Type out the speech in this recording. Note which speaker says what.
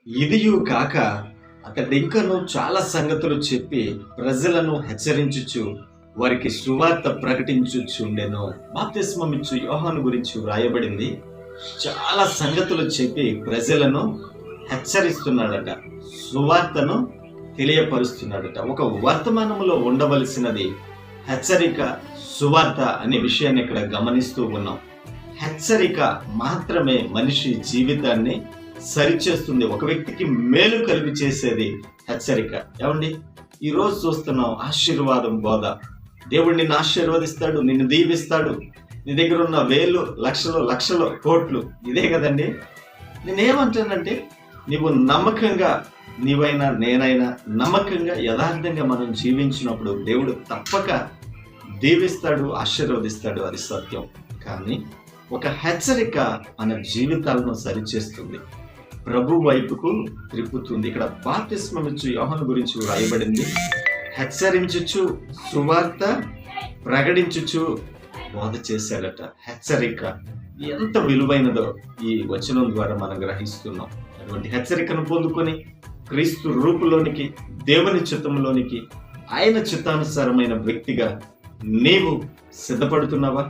Speaker 1: ఇదియు కాక అతడింకను చాలా సంగతులు చెప్పి ప్రజలను హెచ్చరించుచు వారికి సువార్త ప్రకటించుచుండెను. బాప్తిస్మమిచ్చు యోహాను గురించి వ్రాయబడింది. చాలా సంగతులు చెప్పి ప్రజలను హెచ్చరిస్తున్నాడట, సువార్తను తెలియపరుస్తున్నాడట. ఒక వర్తమానంలో ఉండవలసినది హెచ్చరిక, సువార్త అనే విషయాన్ని ఇక్కడ గమనిస్తూ ఉన్నాం. హెచ్చరిక మాత్రమే మనిషి జీవితాన్ని సరిచేస్తుంది. ఒక వ్యక్తికి మేలు కలిగి చేసేది హెచ్చరిక. ఏమండి, ఈరోజు చూస్తున్నాం ఆశీర్వాదం బోధ. దేవుడు నిన్ను ఆశీర్వదిస్తాడు, నిన్ను దీవిస్తాడు, నీ దగ్గర ఉన్న వేలు, లక్షలు, లక్షలు, కోట్లు. ఇదే కదండి. నేనేమంటానంటే, నీవు నమ్మకంగా, నీవైనా నేనైనా నమ్మకంగా యథార్థంగా మనం జీవించినప్పుడు దేవుడు తప్పక దీవిస్తాడు, ఆశీర్వదిస్తాడు. అది సత్యం. కానీ ఒక హెచ్చరిక మన జీవితాలను సరిచేస్తుంది, ప్రభు వైపుకు త్రిప్పుతుంది. ఇక్కడ బాప్తిస్మమిచ్చు యోహాను గురించి రాయబడింది. హెచ్చరించుచు, సువార్త ప్రకటించుచు బోధ చేశాడట. హెచ్చరిక ఎంత విలువైనదో ఈ వచనం ద్వారా మనం గ్రహిస్తున్నాం. అటువంటి హెచ్చరికను పొందుకొని క్రీస్తు రూపులోనికి, దేవుని చిత్తంలోనికి, ఆయన చిత్తానుసారమైన వ్యక్తిగా నీవు సిద్ధపడుతున్నావా?